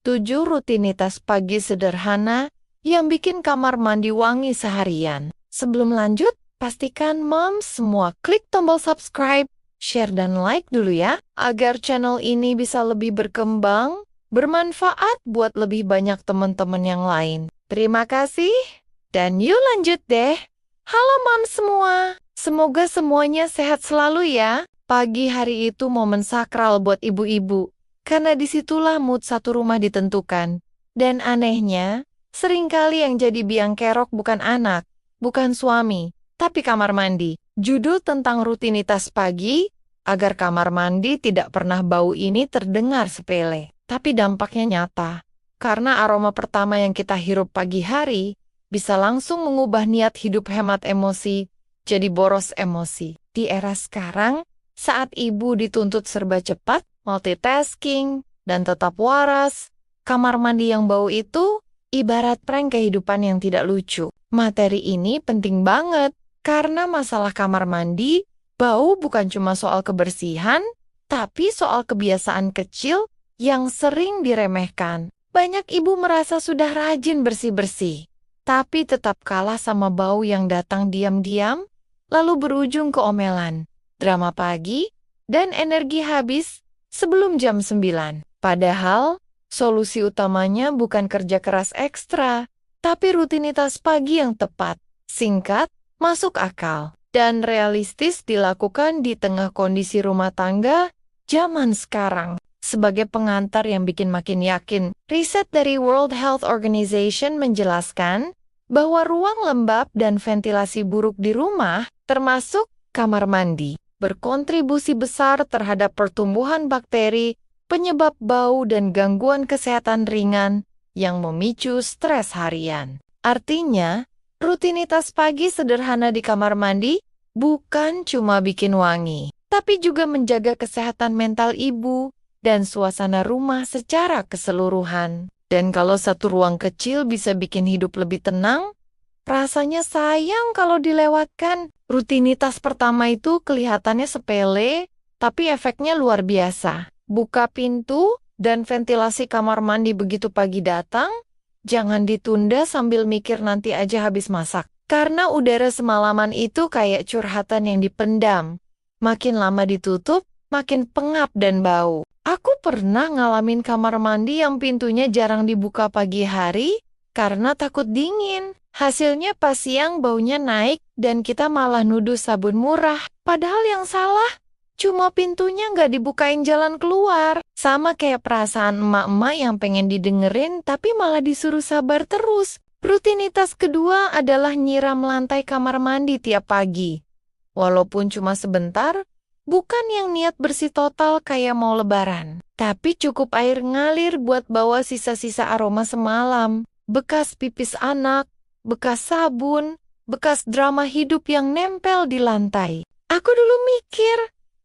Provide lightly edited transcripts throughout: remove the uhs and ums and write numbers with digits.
7 rutinitas pagi sederhana yang bikin kamar mandi wangi seharian. Sebelum lanjut, pastikan moms semua klik tombol subscribe, share dan like dulu ya, agar channel ini bisa lebih berkembang, bermanfaat buat lebih banyak teman-teman yang lain. Terima kasih, dan yuk lanjut deh. Halo moms semua, semoga semuanya sehat selalu ya. Pagi hari itu momen sakral buat ibu-ibu, karena disitulah mood satu rumah ditentukan. Dan anehnya, seringkali yang jadi biang kerok bukan anak, bukan suami, tapi kamar mandi. Judul tentang rutinitas pagi, agar kamar mandi tidak pernah bau ini terdengar sepele. Tapi dampaknya nyata, karena aroma pertama yang kita hirup pagi hari, bisa langsung mengubah niat hidup hemat emosi, jadi boros emosi. Di era sekarang, saat ibu dituntut serba cepat, multitasking, dan tetap waras, kamar mandi yang bau itu ibarat prank kehidupan yang tidak lucu. Materi ini penting banget, karena masalah kamar mandi, bau bukan cuma soal kebersihan, tapi soal kebiasaan kecil yang sering diremehkan. Banyak ibu merasa sudah rajin bersih-bersih, tapi tetap kalah sama bau yang datang diam-diam, lalu berujung ke omelan, drama pagi, dan energi habis sebelum jam 9. Padahal, solusi utamanya bukan kerja keras ekstra, tapi rutinitas pagi yang tepat, singkat, masuk akal, dan realistis dilakukan di tengah kondisi rumah tangga zaman sekarang. Sebagai pengantar yang bikin makin yakin, riset dari World Health Organization menjelaskan bahwa ruang lembab dan ventilasi buruk di rumah, termasuk kamar mandi, berkontribusi besar terhadap pertumbuhan bakteri, penyebab bau dan gangguan kesehatan ringan yang memicu stres harian. Artinya, rutinitas pagi sederhana di kamar mandi bukan cuma bikin wangi, tapi juga menjaga kesehatan mental ibu dan suasana rumah secara keseluruhan. Dan kalau satu ruang kecil bisa bikin hidup lebih tenang, rasanya sayang kalau dilewatkan. Rutinitas pertama itu kelihatannya sepele, tapi efeknya luar biasa. Buka pintu dan ventilasi kamar mandi begitu pagi datang, jangan ditunda sambil mikir nanti aja habis masak. Karena udara semalaman itu kayak curhatan yang dipendam. Makin lama ditutup, makin pengap dan bau. Aku pernah ngalamin kamar mandi yang pintunya jarang dibuka pagi hari karena takut dingin. Hasilnya pas siang baunya naik dan kita malah nuduh sabun murah. Padahal yang salah cuma pintunya nggak dibukain jalan keluar. Sama kayak perasaan emak-emak yang pengen didengerin tapi malah disuruh sabar terus. Rutinitas kedua adalah nyiram lantai kamar mandi tiap pagi. Walaupun cuma sebentar, bukan yang niat bersih total kayak mau lebaran. Tapi cukup air ngalir buat bawa sisa-sisa aroma semalam. Bekas pipis anak, bekas sabun, bekas drama hidup yang nempel di lantai. Aku dulu mikir,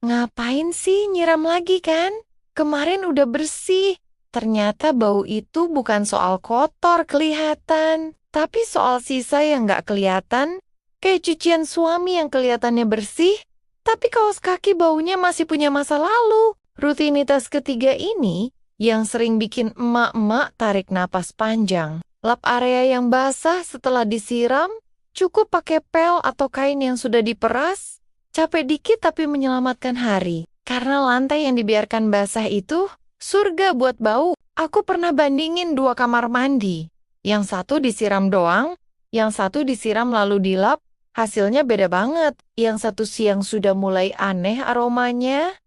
ngapain sih nyiram lagi kan? Kemarin udah bersih. Ternyata bau itu bukan soal kotor kelihatan, tapi soal sisa yang gak kelihatan, kayak cucian suami yang kelihatannya bersih, tapi kaos kaki baunya masih punya masa lalu. Rutinitas ketiga ini yang sering bikin emak-emak tarik napas panjang. Lap area yang basah setelah disiram, cukup pakai pel atau kain yang sudah diperas. Capek dikit tapi menyelamatkan hari. Karena lantai yang dibiarkan basah itu surga buat bau. Aku pernah bandingin 2 kamar mandi. Yang satu disiram doang, yang satu disiram lalu dilap. Hasilnya beda banget. Yang satu siang sudah mulai aneh aromanya,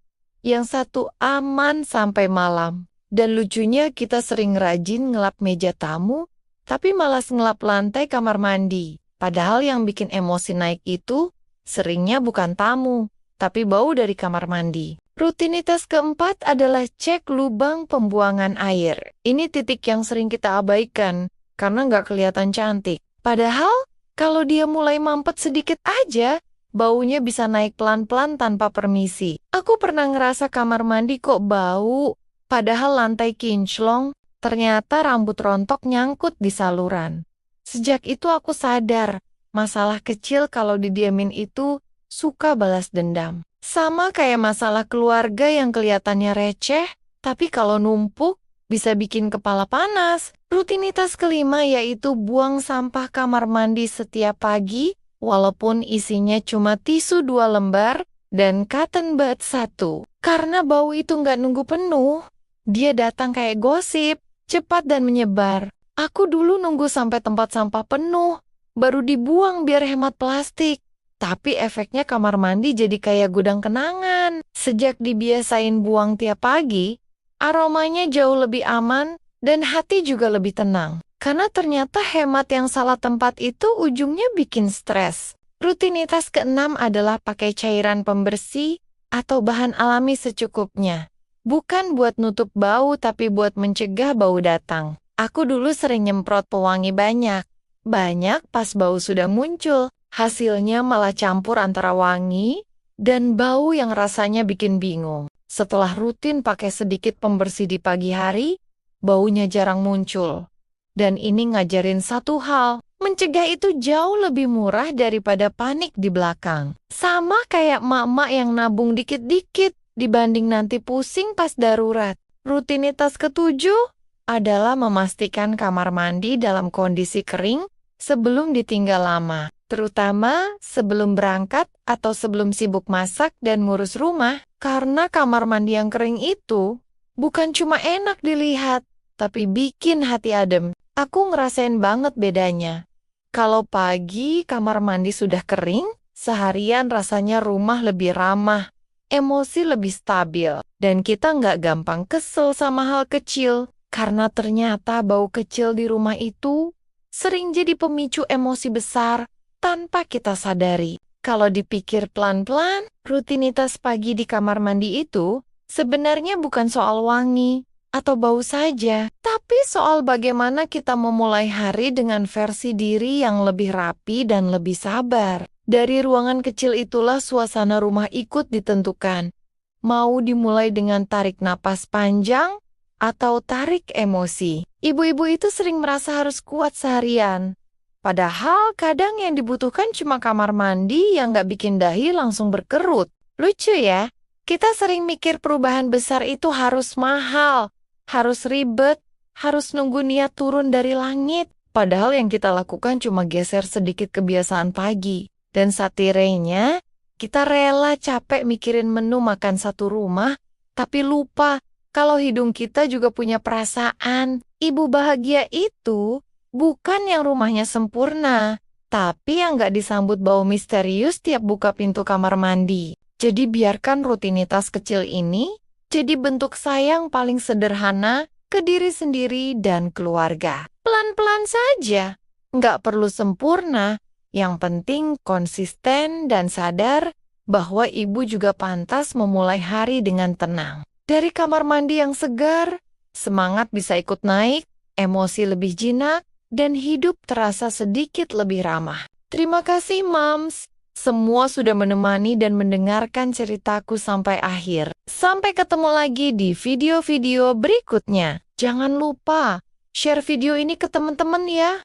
yang satu aman sampai malam. Dan lucunya kita sering rajin ngelap meja tamu, tapi malas ngelap lantai kamar mandi. Padahal yang bikin emosi naik itu seringnya bukan tamu, tapi bau dari kamar mandi. Rutinitas keempat adalah cek lubang pembuangan air. Ini titik yang sering kita abaikan, karena nggak kelihatan cantik. Padahal, kalau dia mulai mampet sedikit aja, baunya bisa naik pelan-pelan tanpa permisi. Aku pernah ngerasa kamar mandi kok bau, padahal lantai kinclong, ternyata rambut rontok nyangkut di saluran. Sejak itu aku sadar, masalah kecil kalau didiamin itu suka balas dendam. Sama kayak masalah keluarga yang kelihatannya receh, tapi kalau numpuk bisa bikin kepala panas. Rutinitas kelima yaitu buang sampah kamar mandi setiap pagi, walaupun isinya cuma tisu 2 lembar dan cotton bud 1. Karena bau itu nggak nunggu penuh, dia datang kayak gosip, cepat dan menyebar. Aku dulu nunggu sampai tempat sampah penuh, baru dibuang biar hemat plastik. Tapi efeknya kamar mandi jadi kayak gudang kenangan. Sejak dibiasain buang tiap pagi, aromanya jauh lebih aman dan hati juga lebih tenang. Karena ternyata hemat yang salah tempat itu ujungnya bikin stres. Rutinitas keenam adalah pakai cairan pembersih atau bahan alami secukupnya. Bukan buat nutup bau tapi buat mencegah bau datang. Aku dulu sering nyemprot pewangi banyak. Banyak pas bau sudah muncul. Hasilnya malah campur antara wangi dan bau yang rasanya bikin bingung. Setelah rutin pakai sedikit pembersih di pagi hari, baunya jarang muncul. Dan ini ngajarin satu hal, mencegah itu jauh lebih murah daripada panik di belakang. Sama kayak mak-mak yang nabung dikit-dikit dibanding nanti pusing pas darurat. Rutinitas ketujuh adalah memastikan kamar mandi dalam kondisi kering sebelum ditinggal lama. Terutama sebelum berangkat atau sebelum sibuk masak dan ngurus rumah. Karena kamar mandi yang kering itu bukan cuma enak dilihat, tapi bikin hati adem. Aku ngerasain banget bedanya. Kalau pagi kamar mandi sudah kering, seharian rasanya rumah lebih ramah, emosi lebih stabil, dan kita nggak gampang kesel sama hal kecil. Karena ternyata bau kecil di rumah itu sering jadi pemicu emosi besar tanpa kita sadari. Kalau dipikir pelan-pelan, rutinitas pagi di kamar mandi itu sebenarnya bukan soal wangi atau bau saja, tapi soal bagaimana kita memulai hari dengan versi diri yang lebih rapi dan lebih sabar. Dari ruangan kecil itulah suasana rumah ikut ditentukan. Mau dimulai dengan tarik napas panjang atau tarik emosi. Ibu-ibu itu sering merasa harus kuat seharian. Padahal kadang yang dibutuhkan cuma kamar mandi yang nggak bikin dahi langsung berkerut. Lucu ya, kita sering mikir perubahan besar itu harus mahal, harus ribet, harus nunggu niat turun dari langit. Padahal yang kita lakukan cuma geser sedikit kebiasaan pagi. Dan satirenya, kita rela capek mikirin menu makan satu rumah, tapi lupa kalau hidung kita juga punya perasaan. Ibu bahagia itu bukan yang rumahnya sempurna, tapi yang gak disambut bau misterius tiap buka pintu kamar mandi. Jadi biarkan rutinitas kecil ini jadi bentuk sayang paling sederhana ke diri sendiri dan keluarga. Pelan-pelan saja, gak perlu sempurna. Yang penting konsisten dan sadar bahwa ibu juga pantas memulai hari dengan tenang. Dari kamar mandi yang segar, semangat bisa ikut naik, emosi lebih jinak, dan hidup terasa sedikit lebih ramah. Terima kasih, Moms. Semua sudah menemani dan mendengarkan ceritaku sampai akhir. Sampai ketemu lagi di video-video berikutnya. Jangan lupa share video ini ke teman-teman ya.